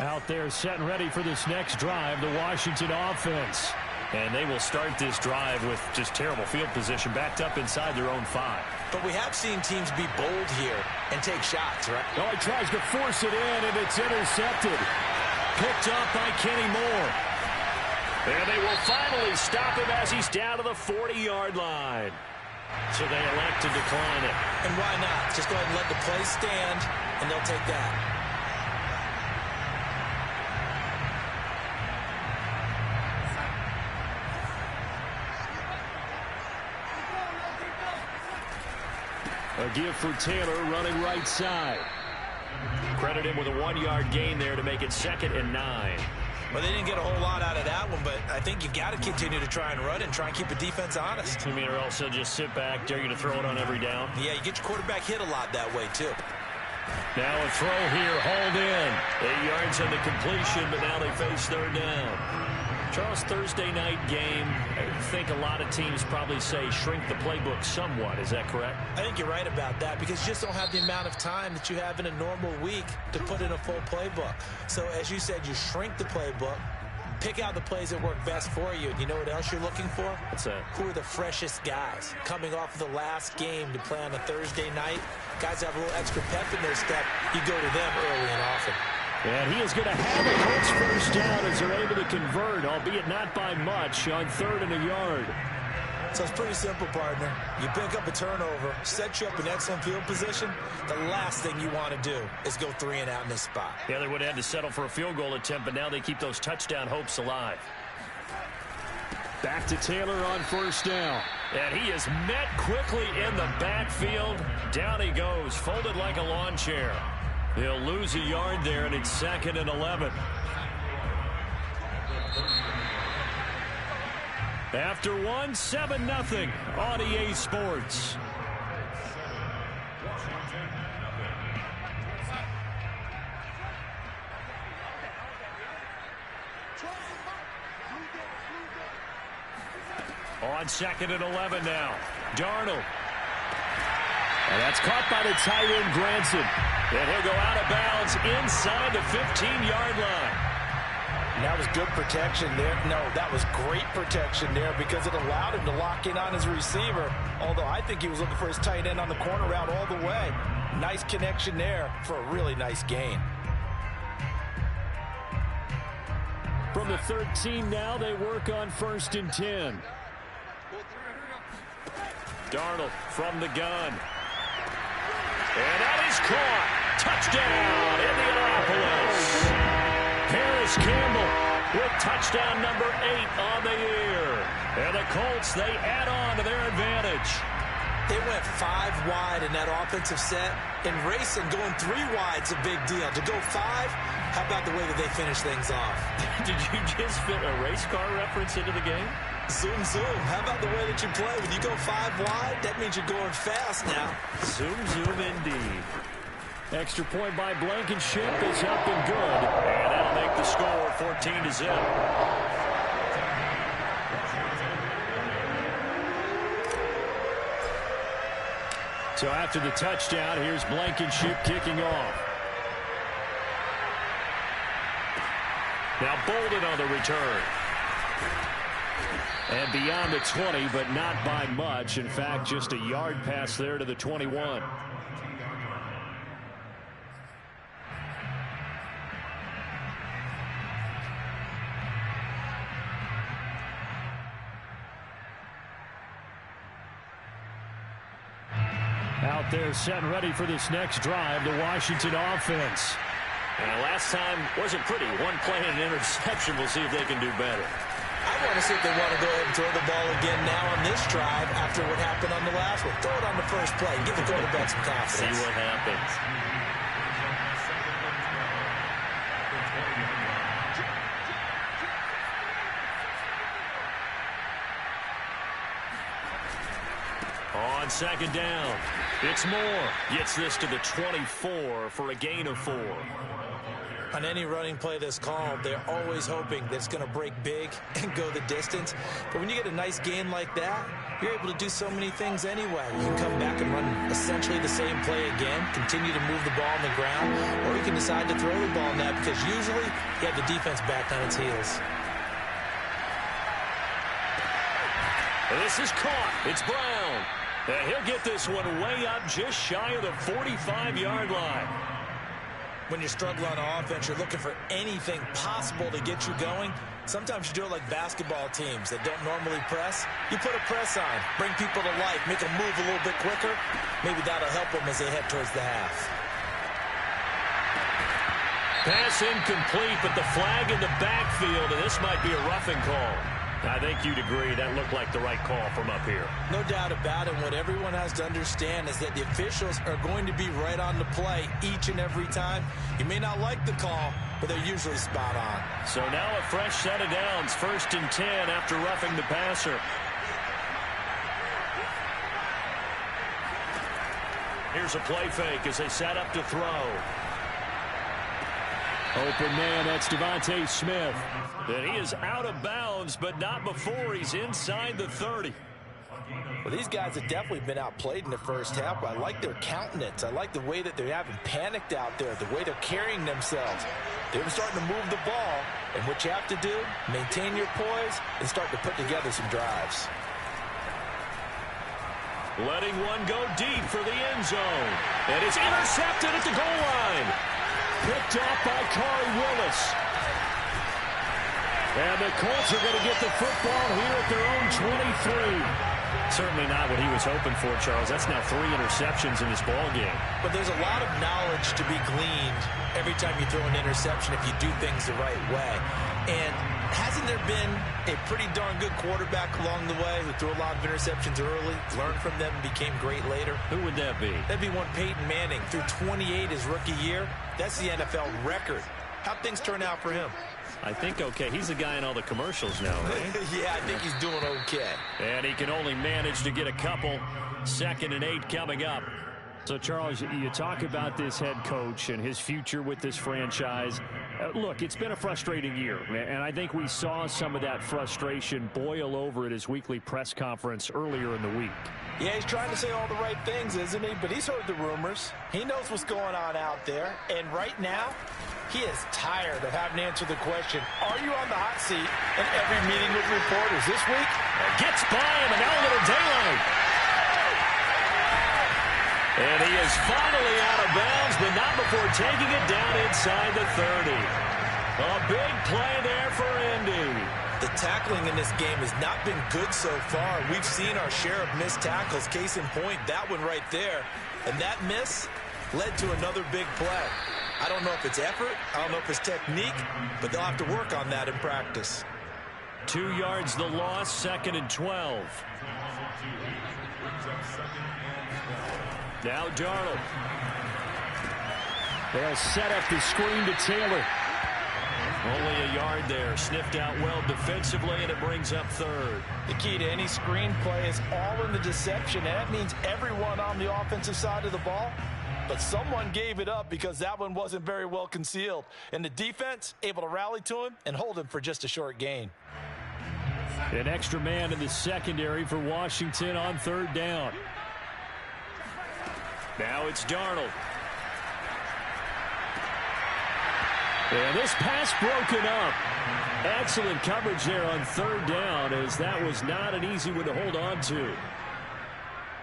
Out there setting ready for this next drive, the Washington offense. And they will start this drive with just terrible field position, backed up inside their own 5. But we have seen teams be bold here and take shots, right? Oh, he tries to force it in, and it's intercepted. Picked up by Kenny Moore. And they will finally stop him as he's down to the 40-yard line. So they elect to decline it. And why not? Just go ahead and let the play stand, and they'll take that. A give for Taylor running right side. Credit him with a 1-yard gain there to make it 2nd and 9. Well, they didn't get a whole lot out of that one, but I think you've got to continue to try and run and try and keep the defense honest. You mean, or else they'll just sit back, dare you to throw it on every down? Yeah, you get your quarterback hit a lot that way, too. Now a throw here, hauled in. 8 yards on the completion, but now they face 3rd down. Charles, Thursday night game, I think a lot of teams probably say shrink the playbook somewhat. Is that correct? I think you're right about that because you just don't have the amount of time that you have in a normal week to put in a full playbook. So as you said, you shrink the playbook, pick out the plays that work best for you. And you know what else you're looking for? What's that? Who are the freshest guys coming off of the last game to play on a Thursday night? Guys have a little extra pep in their step. You go to them early and often. And he is going to have a Colts first down as they're able to convert, albeit not by much, on 3rd and a yard. So it's pretty simple, partner. You pick up a turnover, set you up in excellent field position. The last thing you want to do is go 3 and out in this spot. Yeah, they would have had to settle for a field goal attempt, but now they keep those touchdown hopes alive. Back to Taylor on first down. And he is met quickly in the backfield. Down he goes, folded like a lawn chair. They'll lose a yard there, and it's 2nd and 11. After 7-0 on EA Sports. On 2nd and 11 now. Darnold. And that's caught by the tight end, Granson. And he'll go out of bounds inside the 15-yard line. And that was good protection there. No, that was great protection there because it allowed him to lock in on his receiver. Although I think he was looking for his tight end on the corner route all the way. Nice connection there for a really nice gain. From the 13 now, they work on 1st and 10. Darnold from the gun. And that is caught. Touchdown, Indianapolis. Harris Campbell with touchdown number 8 on the year. And the Colts, they add on to their advantage. They went 5 wide in that offensive set. In racing, going 3 wide's a big deal. To go 5, how about the way that they finish things off? Did you just fit a race car reference into the game? Zoom, zoom. How about the way that you play? When you go 5 wide, that means you're going fast now. Zoom, zoom indeed. Extra point by Blankenship is up and good. And that'll make the score 14-0. So after the touchdown, here's Blankenship kicking off. Now Bolden on the return. And beyond the 20, but not by much. In fact, just a yard pass there to the 21. Out there set and ready for this next drive, the Washington offense. And last time wasn't pretty. 1 play and an interception. We'll see if they can do better. I want to see if they want to go ahead and throw the ball again now on this drive after what happened on the last one. Throw it on the first play. Give the quarterback some confidence. See what happens. On 2nd down, it's Moore. Gets this to the 24 for a gain of 4. On any running play that's called, they're always hoping that it's going to break big and go the distance. But when you get a nice gain like that, you're able to do so many things anyway. You can come back and run essentially the same play again, continue to move the ball on the ground, or you can decide to throw the ball now because usually you have the defense back on its heels. This is caught. It's Brown. And he'll get this one way up just shy of the 45-yard line. When you're struggling on offense, you're looking for anything possible to get you going. Sometimes you do it like basketball teams that don't normally press. You put a press on, bring people to life, make them move a little bit quicker. Maybe that'll help them as they head towards the half. Pass incomplete, but the flag in the backfield, and this might be a roughing call. I think you'd agree that looked like the right call from up here. No doubt about it. What everyone has to understand is that the officials are going to be right on the play each and every time. You may not like the call, but they're usually spot on. So now a fresh set of downs, 1st and 10 after roughing the passer. Here's a play fake as they set up to throw. Open man, that's Devontae Smith. And he is out of bounds, but not before he's inside the 30. Well, these guys have definitely been outplayed in the first half, but I like their countenance. I like the way that they're having panicked out there, the way they're carrying themselves. They're starting to move the ball, and what you have to do, maintain your poise and start to put together some drives. Letting one go deep for the end zone. And it's intercepted at the goal line. Picked off by Corey Willis. And the Colts are going to get the football here at their own 23. Certainly not what he was hoping for, Charles. That's now 3 interceptions in this ball game. But there's a lot of knowledge to be gleaned every time you throw an interception if you do things the right way. And hasn't there been a pretty darn good quarterback along the way who threw a lot of interceptions early, learned from them, and became great later? Who would that be? That'd be one Peyton Manning. Threw 28 his rookie year. That's the NFL record. How'd things turn out for him? I think okay. He's the guy in all the commercials now, right? Yeah, I think he's doing okay. And he can only manage to get a couple. 2nd and 8 coming up. So, Charles, you talk about this head coach and his future with this franchise. Look, it's been a frustrating year, and I think we saw some of that frustration boil over at his weekly press conference earlier in the week. Yeah, he's trying to say all the right things, isn't he? But he's heard the rumors. He knows what's going on out there. And right now, he is tired of having to answer the question, are you on the hot seat in every meeting with reporters this week? Gets by him, and now a little daylight. And he is finally out of bounds, but not before taking it down inside the 30. A big play there for Indy. The tackling in this game has not been good so far. We've seen our share of missed tackles. Case in point, that one right there. And that miss led to another big play. I don't know if it's effort, I don't know if it's technique, but they'll have to work on that in practice. 2 yards the loss, 2nd and 12. Now Darnold. They'll set up the screen to Taylor. Only a yard there. Sniffed out well defensively, and it brings up 3rd. The key to any screen play is all in the deception, and that means everyone on the offensive side of the ball. But someone gave it up because that one wasn't very well concealed. And the defense able to rally to him and hold him for just a short gain. An extra man in the secondary for Washington on 3rd down. Now it's Darnold. And this pass broken up. Excellent coverage there on 3rd down, as that was not an easy one to hold on to.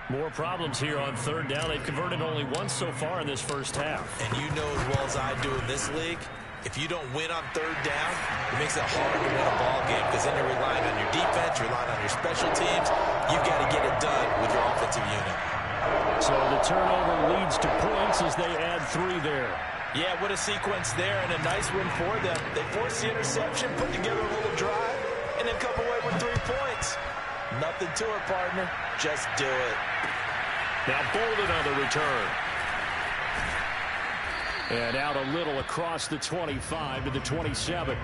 More problems here on 3rd down. They've converted only once so far in this first half. And you know as well as I do in this league, if you don't win on 3rd down, it makes it hard to win a ball game because then you're relying on your defense, you're relying on your special teams. You've got to get it done with your offensive unit. So the turnover leads to points as they add 3 there. Yeah, what a sequence there, and a nice win for them. They forced the interception, put together a little drive, and then come away with 3 points. Nothing to it, partner. Just do it. Now Bolden on the return. And out a little across the 25 to the 27.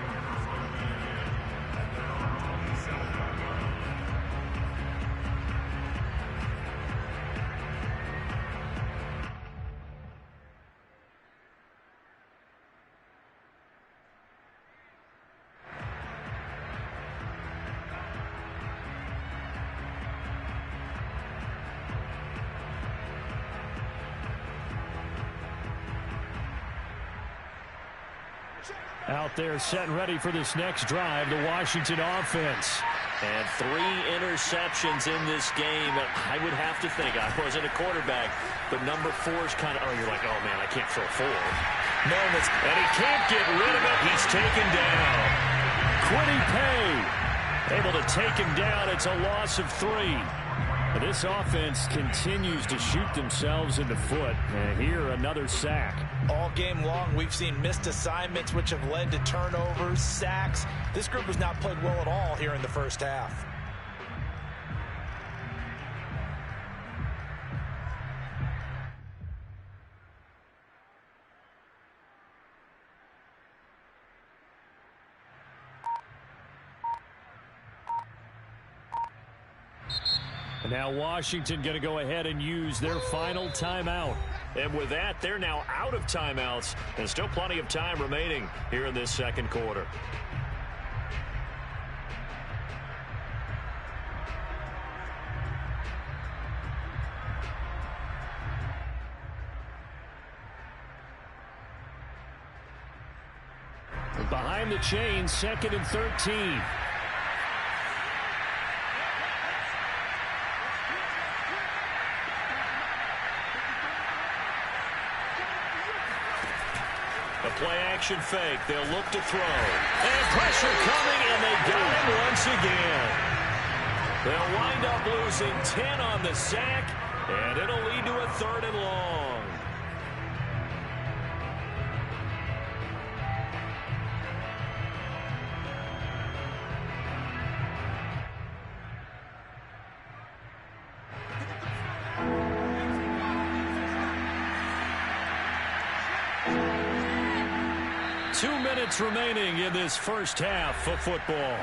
Out there set and ready for this next drive, the Washington offense. And 3 interceptions in this game. I would have to think, I wasn't a quarterback, but number 4 is kind of, oh, you're like, oh, man, I can't throw 4. No, and he can't get rid of it. He's taken down. Quiddy Pay able to take him down. It's a loss of 3. This offense continues to shoot themselves in the foot. And here, another sack. All game long, we've seen missed assignments, which have led to turnovers, sacks. This group has not played well at all here in the first half. And now Washington going to go ahead and use their final timeout. And with that, they're now out of timeouts. And still plenty of time remaining here in this second quarter. And behind the chain, 2nd and 13. Play-action fake. They'll look to throw. And pressure coming, and they got him once again. They'll wind up losing 10 on the sack, and it'll lead to a 3rd and long. Remaining in this first half of football.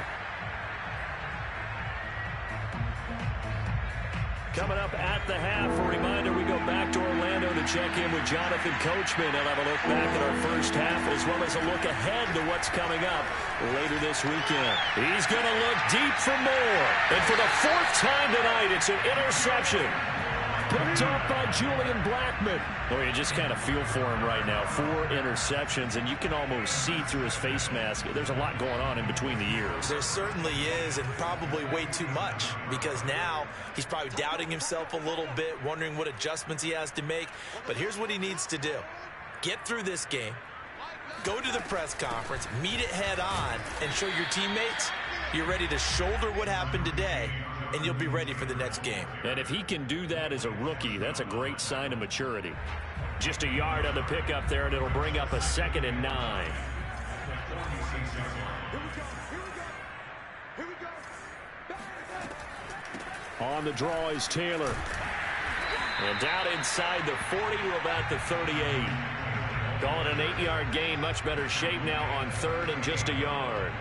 Coming up at the half, a reminder, we go back to Orlando to check in with Jonathan Coachman. He'll have a look back at our first half as well as a look ahead to what's coming up later this weekend. He's going to look deep for more. And for the 4th time tonight, it's an interception. Picked up by Julian Blackmon. Well, you just kind of feel for him right now. 4 interceptions, and you can almost see through his face mask. There's a lot going on in between the ears. There certainly is, and probably way too much, because now he's probably doubting himself a little bit, wondering what adjustments he has to make. But here's what he needs to do. Get through this game, go to the press conference, meet it head on, and show your teammates you're ready to shoulder what happened today, and you'll be ready for the next game. And if he can do that as a rookie, that's a great sign of maturity. Just a yard on the pickup there, and it'll bring up a 2nd and 9. On the draw is Taylor. And down inside the 40 to about the 38. Calling an 8-yard gain. Much better shape now on 3rd and just a yard.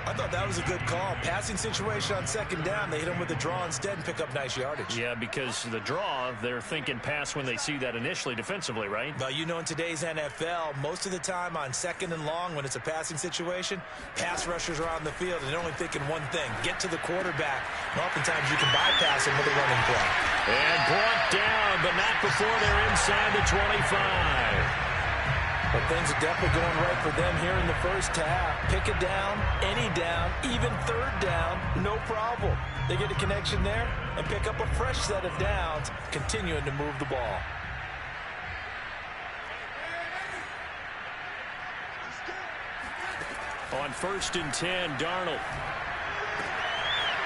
I thought that was a good call. Passing situation on 2nd down. They hit him with the draw instead and pick up nice yardage. Yeah, because the draw, they're thinking pass when they see that initially defensively, right? Well, you know, in today's NFL, most of the time on 2nd and long when it's a passing situation, pass rushers are on the field and they're only thinking one thing, get to the quarterback. And oftentimes you can bypass him with a running play. And brought down, but not before they're inside the 25. But things are definitely going right for them here in the first half. Pick a down, any down, even 3rd down, no problem. They get a connection there and pick up a fresh set of downs, continuing to move the ball. On 1st and 10, Darnold.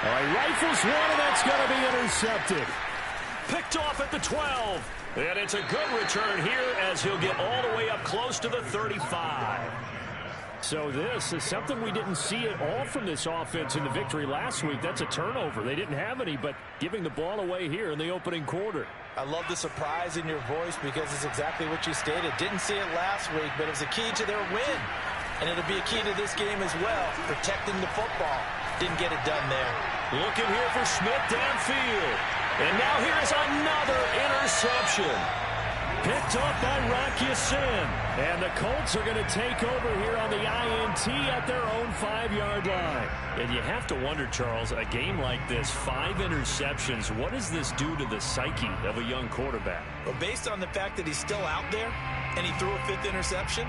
All right, rifles one, and that's going to be intercepted. Picked off at the 12. And it's a good return here as he'll get all the way up close to the 35. So this is something we didn't see at all from this offense in the victory last week. That's a turnover. They didn't have any, but giving the ball away here in the opening quarter. I love the surprise in your voice because it's exactly what you stated. Didn't see it last week, but it was a key to their win. And it'll be a key to this game as well, protecting the football. Didn't get it done there. Looking here for Smith downfield. And now here is another interception. Picked up by Rock Ya-Sin. And the Colts are going to take over here on the INT at their own 5-yard line. And you have to wonder, Charles, a game like this, 5 interceptions, what does this do to the psyche of a young quarterback? Well, based on the fact that he's still out there and he threw a 5th interception,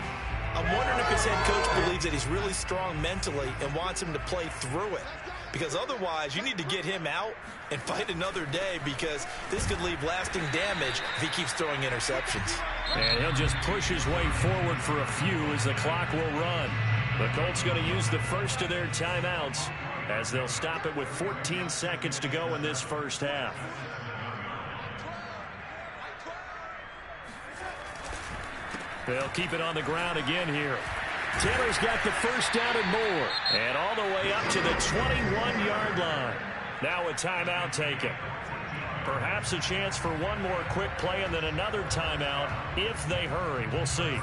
I'm wondering if his head coach believes that he's really strong mentally and wants him to play through it. Because otherwise, you need to get him out and fight another day, because this could leave lasting damage if he keeps throwing interceptions. And he'll just push his way forward for a few as the clock will run. The Colts going to use the first of their timeouts as they'll stop it with 14 seconds to go in this first half. They'll keep it on the ground again here. Taylor's got the first down and more. And all the way up to the 21-yard line. Now a timeout taken. Perhaps a chance for one more quick play and then another timeout if they hurry. We'll see.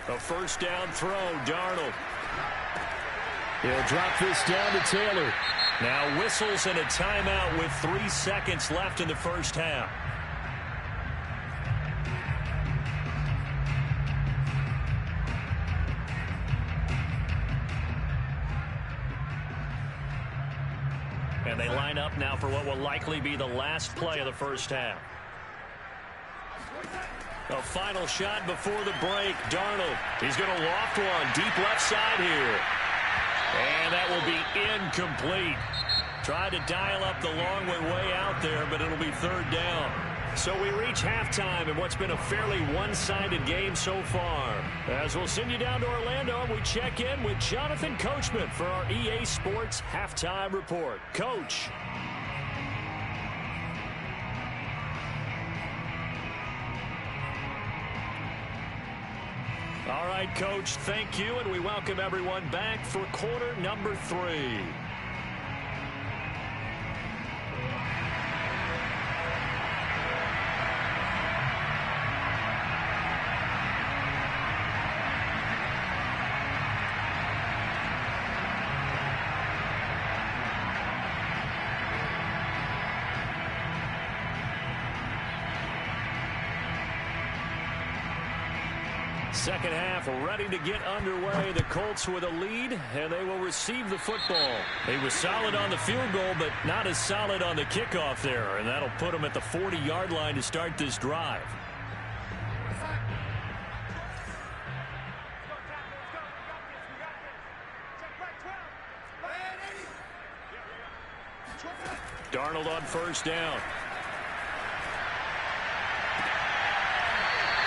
A first down throw, Darnold. He'll drop this down to Taylor. Now whistles and a timeout with 3 seconds left in the first half. And they line up now for what will likely be the last play of the first half. A final shot before the break. Darnold, he's going to loft one deep left side here. And that will be incomplete. Tried to dial up the long way out there, but it'll be third down. So we reach halftime in what's been a fairly one-sided game so far. As we'll send you down to Orlando, we check in with Jonathan Coachman for our EA Sports Halftime Report. Coach. All right, Coach, thank you, and we welcome everyone back for quarter number 3. Second half ready to get underway. The Colts with a lead, and they will receive the football. He was solid on the field goal, but not as solid on the kickoff there, and that'll put him at the 40-yard line to start this drive. Darnold on first down.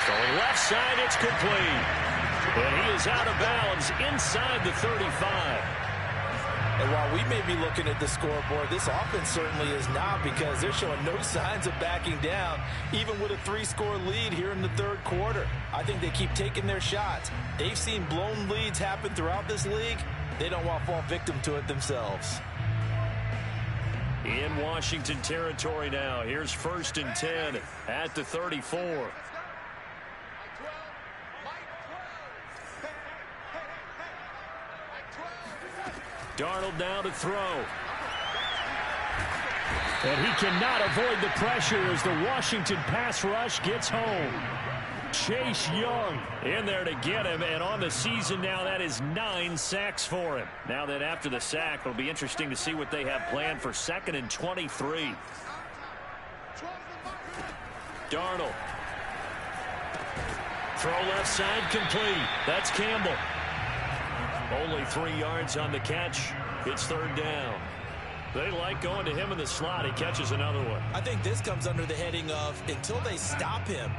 Throwing left side, it's complete. And he is out of bounds inside the 35. And while we may be looking at the scoreboard, this offense certainly is not, because they're showing no signs of backing down, even with a 3-score lead here in the third quarter. I think they keep taking their shots. They've seen blown leads happen throughout this league. They don't want to fall victim to it themselves. In Washington territory now. Here's 1st and 10 at the 34. Darnold now to throw. And he cannot avoid the pressure as the Washington pass rush gets home. Chase Young in there to get him, and on the season now that is 9 sacks for him. Now that after the sack, it'll be interesting to see what they have planned for 2nd and 23. Darnold. Throw left side complete. That's Campbell. Only 3 yards on the catch. It's third down. They like going to him in the slot. He catches another one. I think this comes under the heading of, until they stop him,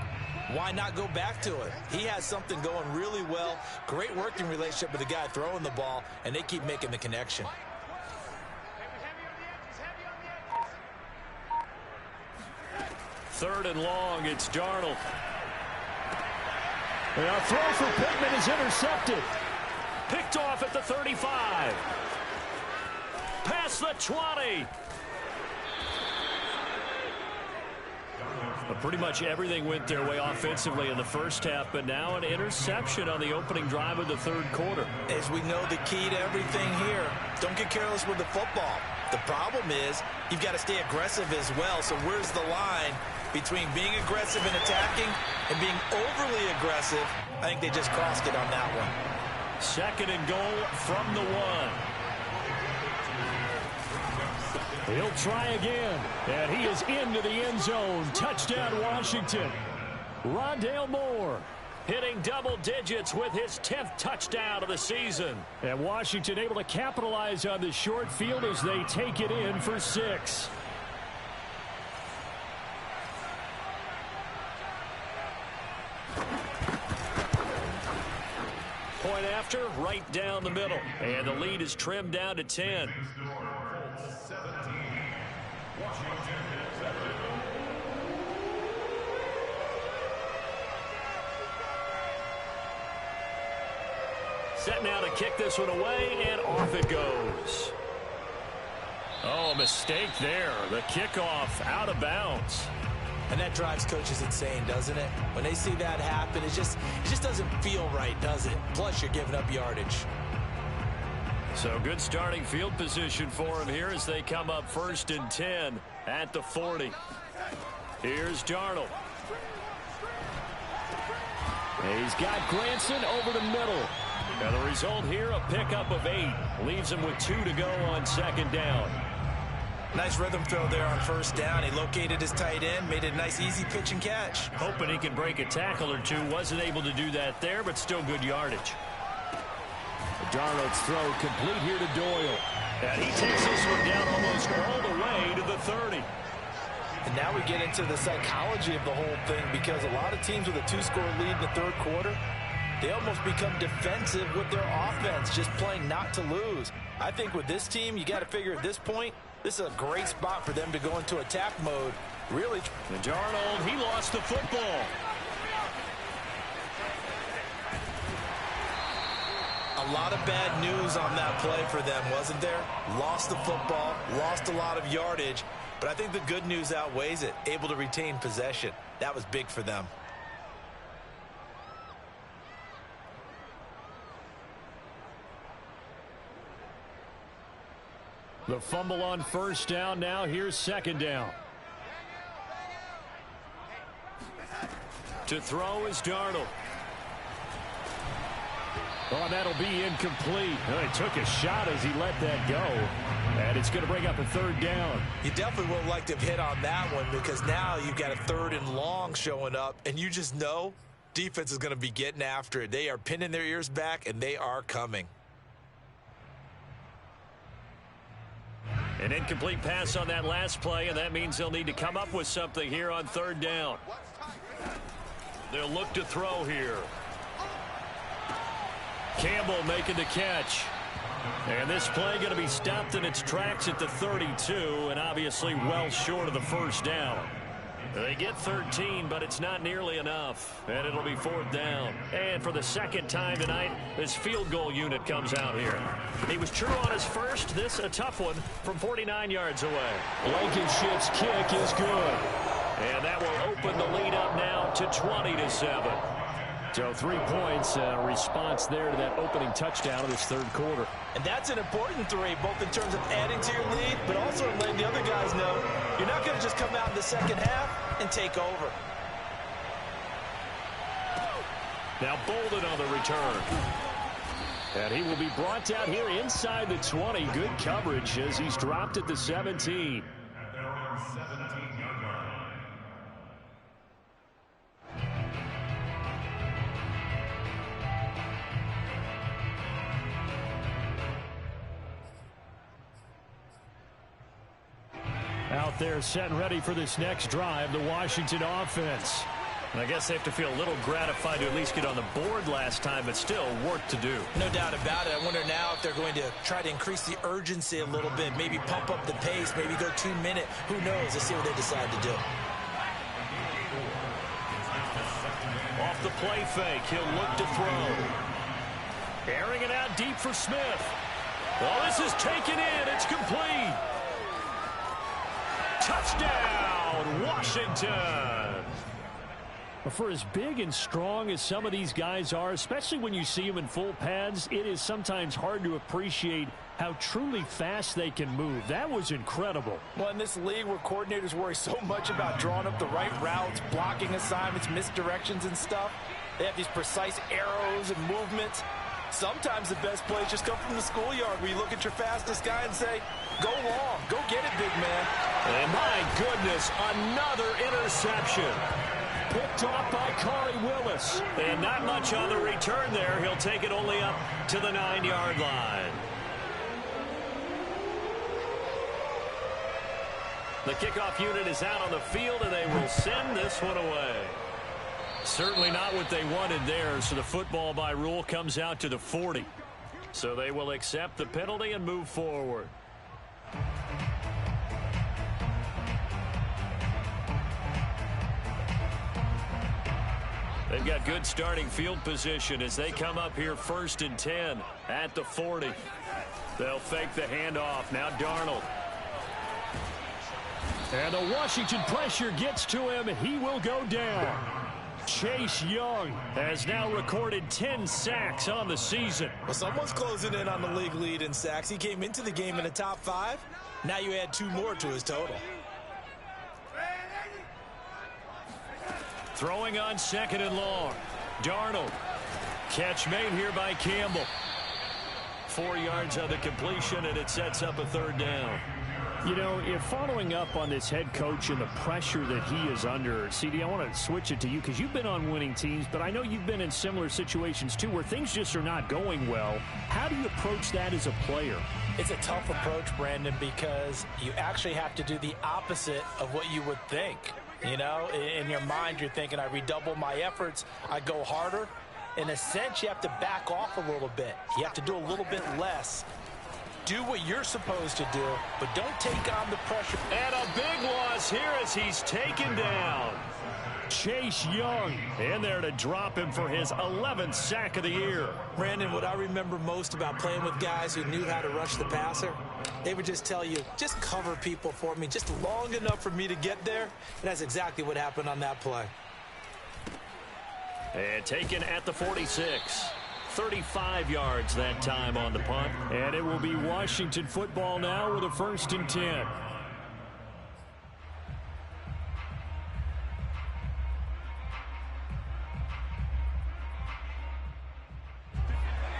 why not go back to it? He has something going really well. Great working relationship with the guy throwing the ball, and they keep making the connection. Third and long, it's Darnold. And a throw for Pittman is intercepted. Picked off at the 35. Past the 20. But pretty much everything went their way offensively in the first half, but now an interception on the opening drive of the third quarter. As we know, the key to everything here, don't get careless with the football. The problem is you've got to stay aggressive as well. So where's the line between being aggressive and attacking and being overly aggressive? I think they just crossed it on that one. 2nd and goal from the 1. He'll try again, and he is into the end zone. Touchdown, Washington. Rondale Moore hitting double digits with his 10th touchdown of the season. And Washington able to capitalize on the short field as they take it in for 6. Point after, right down the middle. And the lead is trimmed down to 10. Set now to kick this one away, and off it goes. Oh, a mistake there. The kickoff out of bounds. And that drives coaches insane, doesn't it? When they see that happen, it just doesn't feel right, does it? Plus, you're giving up yardage. So good starting field position for him here as they come up 1st and 10 at the 40. Here's Darnold. He's got Granson over the middle. And the result here, a pickup of 8. Leaves him with 2 to go on 2nd down. Nice rhythm throw there on 1st down. He located his tight end, made it a nice easy pitch and catch. Hoping he can break a tackle or two. Wasn't able to do that there, but still good yardage. Darnold's throw complete here to Doyle. And he takes this one down almost all the way to the 30. And now we get into the psychology of the whole thing, because a lot of teams with a 2-score lead in the 3rd quarter, they almost become defensive with their offense, just playing not to lose. I think with this team, you got to figure at this point, this is a great spot for them to go into attack mode. Really. And Darnold, he lost the football. A lot of bad news on that play for them, wasn't there? Lost the football, lost a lot of yardage, but I think the good news outweighs it. Able to retain possession. That was big for them. The fumble on 1st down. Now here's 2nd down. To throw is Darnold. Oh, that'll be incomplete. He took a shot as he let that go. And it's going to bring up a 3rd down. You definitely would like to have hit on that one, because now you've got a 3rd and long showing up, and you just know defense is going to be getting after it. They are pinning their ears back, and they are coming. An incomplete pass on that last play, and that means they'll need to come up with something here on 3rd down. They'll look to throw here. Campbell making the catch. And this play going to be stopped in its tracks at the 32, and obviously well short of the 1st down. They get 13, but it's not nearly enough, and it'll be 4th down. And for the 2nd time tonight, this field goal unit comes out here. He was true on his first. This a tough one from 49 yards away. Blankenship's kick is good. And that will open the lead up now to 20-7. So 3 points, response there to that opening touchdown of this 3rd quarter. And that's an important 3, both in terms of adding to your lead, but also in letting the other guys know you're not going to just come out in the 2nd half and take over. Now Bolden on the return. And he will be brought down here inside the 20. Good coverage as he's dropped at the 17. Out there set and ready for this next drive, the Washington offense. And I guess they have to feel a little gratified to at least get on the board last time, but still work to do. No doubt about it. I wonder now if they're going to try to increase the urgency a little bit, maybe pump up the pace, maybe go 2-minute. Who knows? Let's see what they decide to do. Off the play fake, he'll look to throw. Airing it out deep for Smith. Oh, this is taken in. It's complete. Touchdown, Washington. For as big and strong as some of these guys are, especially when you see them in full pads, it is sometimes hard to appreciate how truly fast they can move. That was incredible. Well, in this league where coordinators worry so much about drawing up the right routes, blocking assignments, misdirections and stuff, they have these precise arrows and movements. Sometimes the best plays just come from the schoolyard where you look at your fastest guy and say, go long, go get it, big man. And my goodness, another interception. Picked off by Corey Willis. And not much on the return there. He'll take it only up to the 9-yard line. The kickoff unit is out on the field, and they will send this one away. Certainly not what they wanted there, so the football by rule comes out to the 40. So they will accept the penalty and move forward. They've got good starting field position as they come up here 1st and 10 at the 40. They'll fake the handoff. Now Darnold. And the Washington pressure gets to him. He will go down. Chase Young has now recorded 10 sacks on the season. Well, someone's closing in on the league lead in sacks. He came into the game in the top 5. Now you add 2 more to his total. Throwing on 2nd and long. Darnold. Catch made here by Campbell. 4 yards on the completion, and it sets up a 3rd down. You know, if following up on this head coach and the pressure that he is under, CD, I want to switch it to you because you've been on winning teams, but I know you've been in similar situations too where things just are not going well. How do you approach that as a player? It's a tough approach, Brandon, because you actually have to do the opposite of what you would think. You know, in your mind, you're thinking, I redouble my efforts, I go harder. In a sense, you have to back off a little bit. You have to do a little bit less. Do what you're supposed to do, but don't take on the pressure. And a big loss here as he's taken down. Chase Young in there to drop him for his 11th sack of the year. Brandon, what I remember most about playing with guys who knew how to rush the passer, they would just tell you, just cover people for me just long enough for me to get there. And that's exactly what happened on that play. And taken at the 46. 35 yards that time on the punt. And it will be Washington football now with a 1st and 10.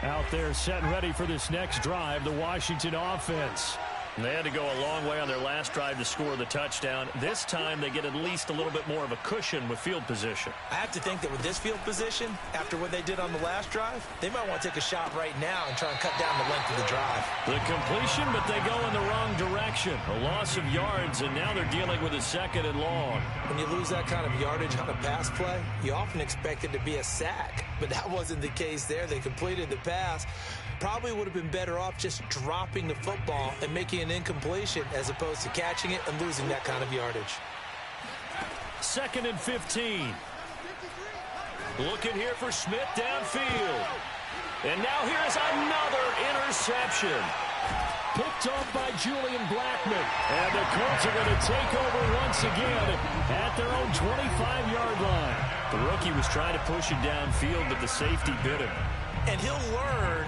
Out there set and ready for this next drive, the Washington offense. They had to go a long way on their last drive to score the touchdown. This time they get at least a little bit more of a cushion with field position. I have to think that with this field position, after what they did on the last drive, they might want to take a shot right now and try and cut down the length of the drive. The completion, but they go in the wrong direction. A loss of yards, and now they're dealing with a 2nd and long. When you lose that kind of yardage on a pass play, you often expect it to be a sack. But that wasn't the case there. They completed the pass. Probably would have been better off just dropping the football and making an incompletion as opposed to catching it and losing that kind of yardage. 2nd and 15. Looking here for Smith downfield. And now here's another interception. Picked off by Julian Blackman. And the Colts are going to take over once again at their own 25-yard line. The rookie was trying to push it downfield, but the safety bit him. And he'll learn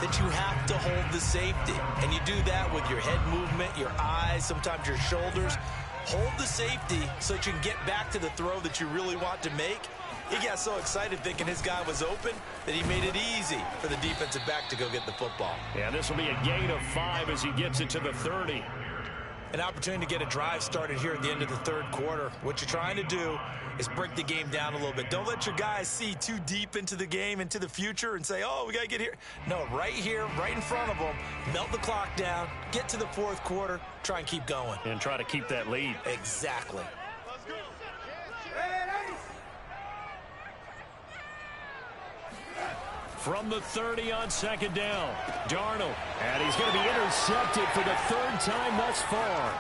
that you have to hold the safety. And you do that with your head movement, your eyes, sometimes your shoulders. Hold the safety so that you can get back to the throw that you really want to make. He got so excited thinking his guy was open that he made it easy for the defensive back to go get the football. Yeah, this will be a gain of 5 as he gets it to the 30. An opportunity to get a drive started here at the end of the 3rd quarter. What you're trying to do is break the game down a little bit. Don't let your guys see too deep into the game, into the future, and say, oh, we got to get here. No, right here, right in front of them, melt the clock down, get to the 4th quarter, try and keep going. And try to keep that lead. Exactly. From the 30 on 2nd down, Darnold. And he's going to be intercepted for the 3rd time thus far.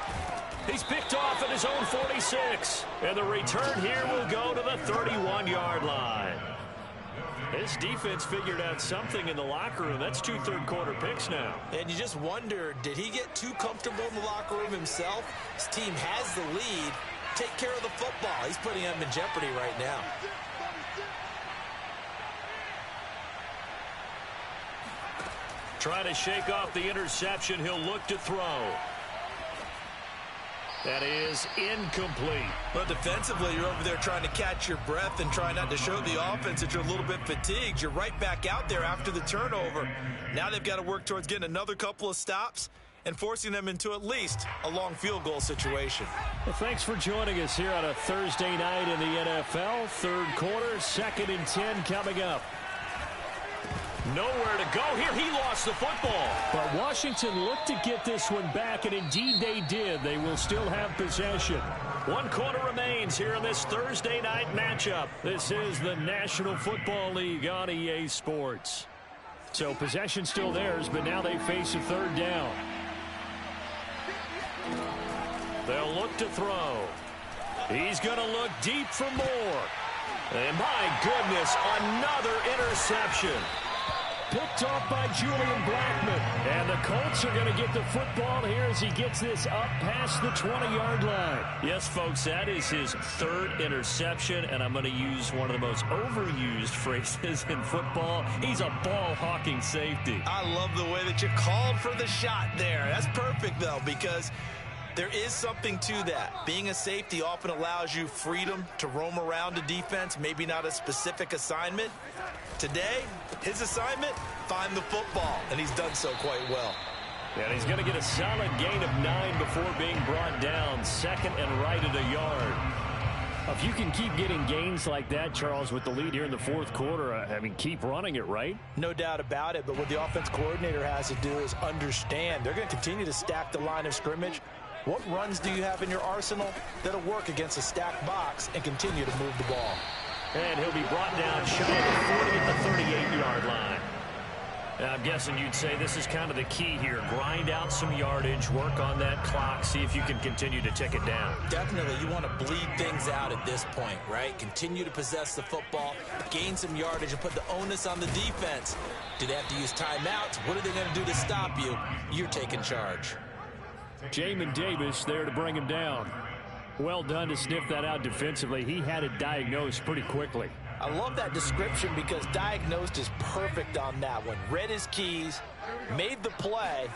He's picked off at his own 46. And the return here will go to the 31-yard line. This defense figured out something in the locker room. That's 2 third-quarter picks now. And you just wonder, did he get too comfortable in the locker room himself? His team has the lead. Take care of the football. He's putting them in jeopardy right now. Trying to shake off the interception. He'll look to throw. That is incomplete. But defensively, you're over there trying to catch your breath and try not to show the offense that you're a little bit fatigued. You're right back out there after the turnover. Now they've got to work towards getting another couple of stops and forcing them into at least a long field goal situation. Well, thanks for joining us here on a Thursday night in the NFL. Third quarter, 2nd and 10 coming up. Nowhere to go here. He lost the football. But Washington looked to get this one back, and indeed they did. They will still have possession. 1 quarter remains here in this Thursday night matchup. This is the National Football League on EA Sports. So possession still theirs, but now they face a 3rd down. They'll look to throw. He's going to look deep for more. And my goodness, another interception. Picked off by Julian Blackmon. And the Colts are going to get the football here as he gets this up past the 20-yard line. Yes, folks, that is his 3rd interception, and I'm going to use one of the most overused phrases in football. He's a ball-hawking safety. I love the way that you called for the shot there. That's perfect, though, because there is something to that. Being a safety often allows you freedom to roam around a defense, maybe not a specific assignment. Today, his assignment, find the football, and he's done so quite well. And he's going to get a solid gain of 9 before being brought down, 2nd and right at a yard. If you can keep getting gains like that, Charles, with the lead here in the 4th quarter, I mean, keep running it, right? No doubt about it, but what the offense coordinator has to do is understand they're going to continue to stack the line of scrimmage. What runs do you have in your arsenal that'll work against a stacked box and continue to move the ball? And he'll be brought down shy of the 40 at the 38-yard line. I'm guessing you'd say this is kind of the key here. Grind out some yardage, work on that clock, see if you can continue to tick it down. Definitely. You want to bleed things out at this point, right? Continue to possess the football, gain some yardage, and put the onus on the defense. Do they have to use timeouts? What are they going to do to stop you? You're taking charge. Jamin Davis there to bring him down. Well done to sniff that out defensively. He had it diagnosed pretty quickly. I love that description because diagnosed is perfect on that one. Read his keys, made the play,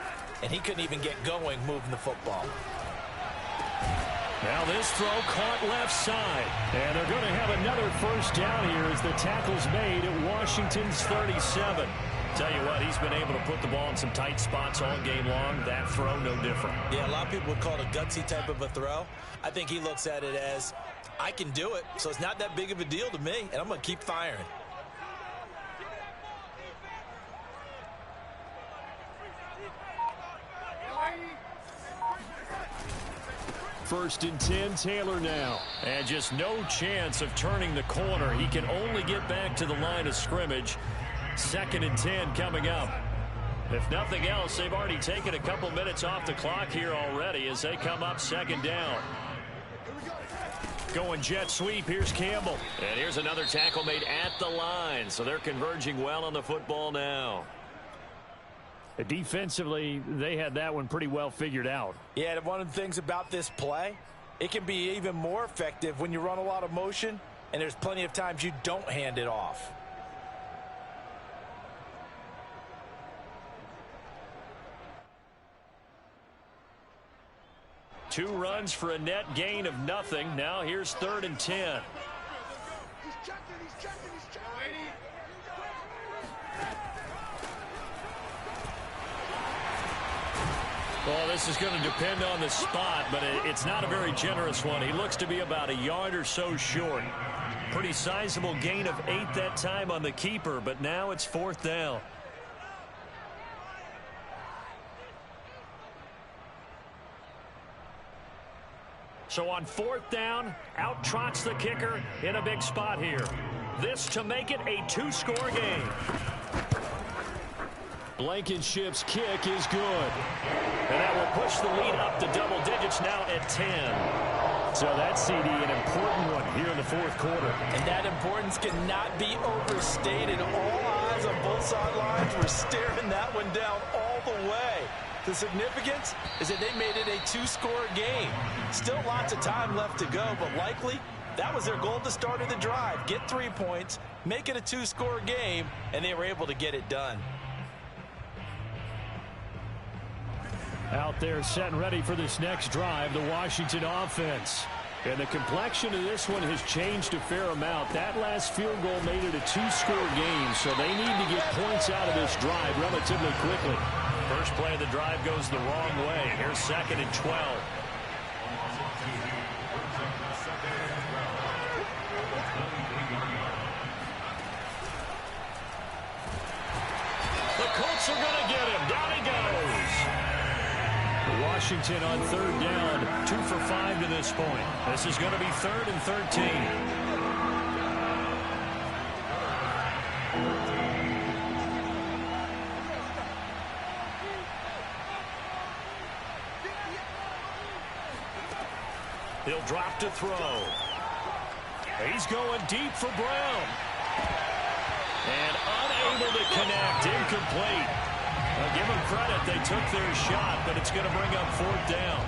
and he couldn't even get going moving the football. Now this throw caught left side. And they're going to have another 1st down here as the tackle's made at Washington's 37. Tell you what, he's been able to put the ball in some tight spots all game long. That throw, no different. Yeah, a lot of people would call it a gutsy type of a throw. I think he looks at it as, I can do it, so it's not that big of a deal to me, and I'm going to keep firing. First and 10, Taylor now. And just no chance of turning the corner. He can only get back to the line of scrimmage. 2nd and 10 coming up. If nothing else, they've already taken a couple minutes off the clock here already as they come up 2nd down. Going jet sweep, here's Campbell. And here's another tackle made at the line, so they're converging well on the football now. Defensively, they had that one pretty well figured out. Yeah, one of the things about this play, it can be even more effective when you run a lot of motion, and there's plenty of times you don't hand it off. Two runs for a net gain of nothing. Now here's 3rd and 10. Well, this is going to depend on the spot, but it's not a very generous one. He looks to be about a yard or so short. Pretty sizable gain of 8 that time on the keeper, but now it's 4th down. So on 4th down, out trots the kicker in a big spot here. This to make it a 2-score game. Blankenship's kick is good. And that will push the lead up to double digits now at 10. So that's, CD, an important one here in the 4th quarter. And that importance cannot be overstated. All eyes on both sidelines were staring that one down all the way. The significance is that they made it a 2-score game. Still lots of time left to go, but likely that was their goal at the start of the drive. Get 3 points, make it a 2-score game, and they were able to get it done. Out there set and ready for this next drive, the Washington offense. And the complexion of this one has changed a fair amount. That last field goal made it a 2-score game, so they need to get points out of this drive relatively quickly. First play of the drive goes the wrong way. Here's 2nd and 12. The Colts are going to get him. Down he goes. Washington on 3rd down. 2 for 5 to this point. This is going to be 3rd and 13. He'll drop to throw. He's going deep for Brown. And unable to connect. Incomplete. I'll give them credit. They took their shot, but it's going to bring up 4th down.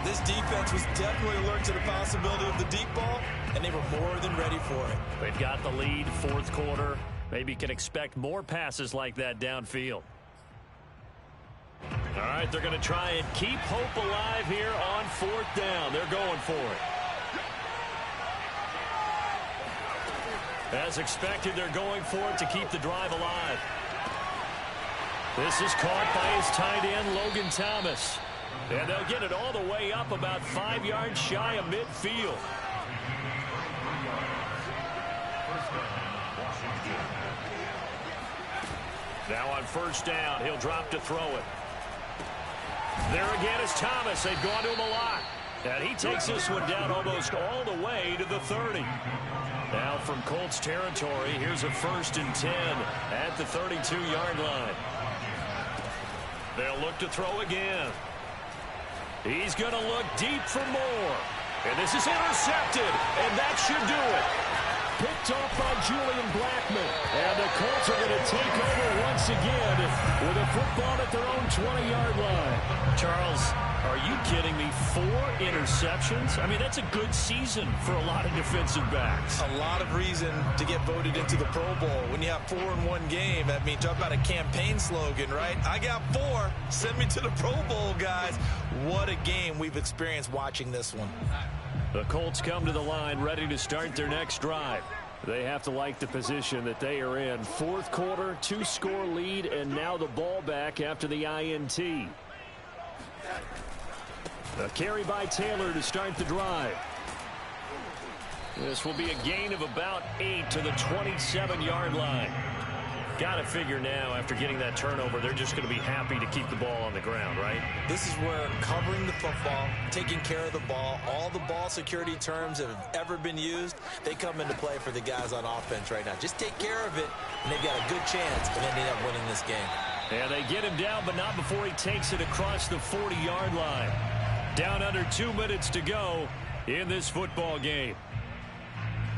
This defense was definitely alert to the possibility of the deep ball, and they were more than ready for it. They've got the lead, 4th quarter. Maybe can expect more passes like that downfield. All right, they're going to try and keep hope alive here on 4th down. They're going for it. As expected, they're going for it to keep the drive alive. This is caught by his tight end, Logan Thomas. And they'll get it all the way up about 5 yards shy of midfield. Now on 1st down, he'll drop to throw it. There again is Thomas. They've gone to him a lot. And he takes this one down almost all the way to the 30. Now from Colts territory, here's a 1st and 10 at the 32-yard line. They'll look to throw again. He's going to look deep for more. And this is intercepted, and that should do it. Picked off by Julian Blackman. And the Colts are going to take over once again with a football at their own 20-yard line. Charles, are you kidding me? 4 interceptions? I mean, that's a good season for a lot of defensive backs. A lot of reason to get voted into the Pro Bowl. When you have 4 in one game, I mean, talk about a campaign slogan, right? I got 4. Send me to the Pro Bowl, guys. What a game we've experienced watching this one. The Colts come to the line ready to start their next drive. They have to like the position that they are in. 4th quarter, 2-score lead, and now the ball back after the INT. A carry by Taylor to start the drive. This will be a gain of about 8 to the 27-yard line. Got to figure now, after getting that turnover, they're just going to be happy to keep the ball on the ground, right? This is where covering the football, taking care of the ball, all the ball security terms that have ever been used, they come into play for the guys on offense right now. Just take care of it, and they've got a good chance of ending up winning this game. And they get him down, but not before he takes it across the 40-yard line. Down under 2 minutes to go in this football game.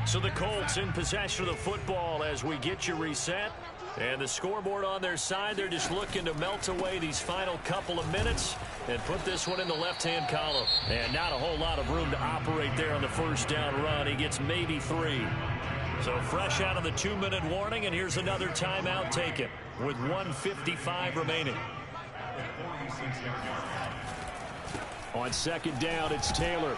So the Colts in possession of the football as we get you reset. And the scoreboard on their side, they're just looking to melt away these final couple of minutes and put this one in the left-hand column. And not a whole lot of room to operate there on the 1st down run. He gets maybe 3. So fresh out of the 2-minute warning, and here's another timeout taken with 1:55 remaining. On 2nd down, it's Taylor.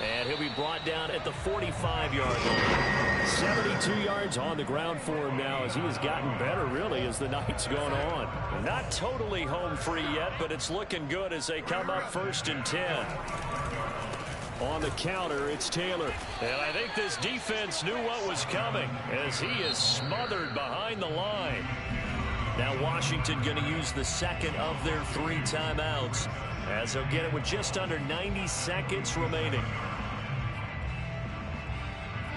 And he'll be brought down at the 45-yard line. 72 yards on the ground for him now as he has gotten better, really, as the night's gone on. Not totally home free yet, but it's looking good as they come up 1st and 10. On the counter, it's Taylor. And I think this defense knew what was coming as he is smothered behind the line. Now Washington going to use the 2nd of their 3 timeouts as they'll get it with just under 90 seconds remaining.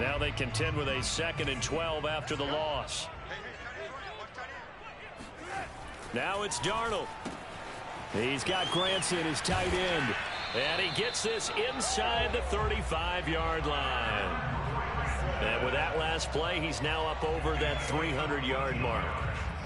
Now they contend with a 2nd and 12 after the loss. Now it's Darnold. He's got Granson, his tight end. And he gets this inside the 35-yard line. And with that last play, he's now up over that 300-yard mark.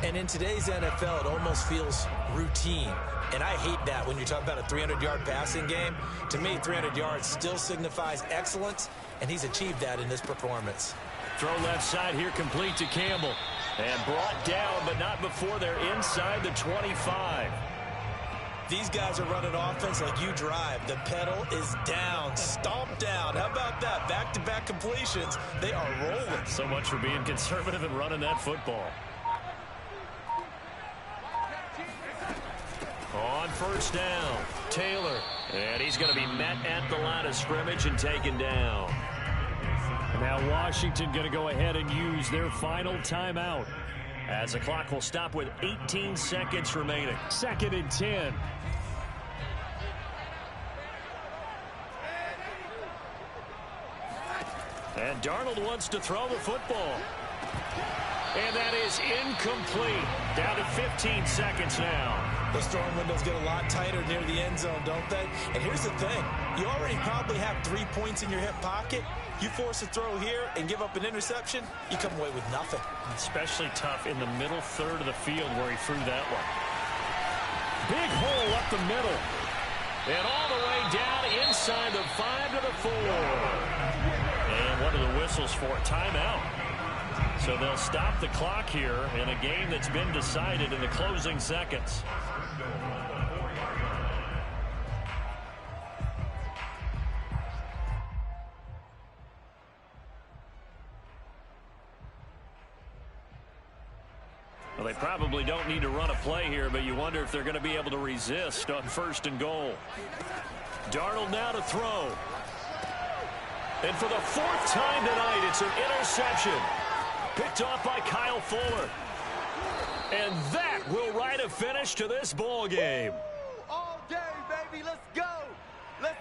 And in today's NFL, it almost feels routine. And I hate that when you talk about a 300-yard passing game. To me, 300 yards still signifies excellence, and he's achieved that in this performance. Throw left side here, complete to Campbell. And brought down, but not before they're inside the 25. These guys are running offense like you drive. The pedal is down, stomped down. How about that? Back-to-back completions. They are rolling. So much for being conservative and running that football. first down. Taylor. And he's going to be met at the line of scrimmage and taken down. Now Washington going to go ahead and use their final timeout, as the clock will stop with 18 seconds remaining. 2nd and 10. And Darnold wants to throw the football. And that is incomplete. Down to 15 seconds now. Those throwing windows get a lot tighter near the end zone, don't they? And here's the thing. You already probably have 3 points in your hip pocket. You force a throw here and give up an interception, you come away with nothing. Especially tough in the middle third of the field where he threw that one. Big hole up the middle. And all the way down inside the 5 to the 4. And what are the whistles for? Timeout. So they'll stop the clock here in a game that's been decided in the closing seconds. Well, they probably don't need to run a play here, but you wonder if they're going to be able to resist on 1st and goal. Darnold now to throw. And for the 4th time tonight, it's an interception. Picked off by Kyle Fuller. And that will write a finish to this ball game. All day, baby. Let's go. Let's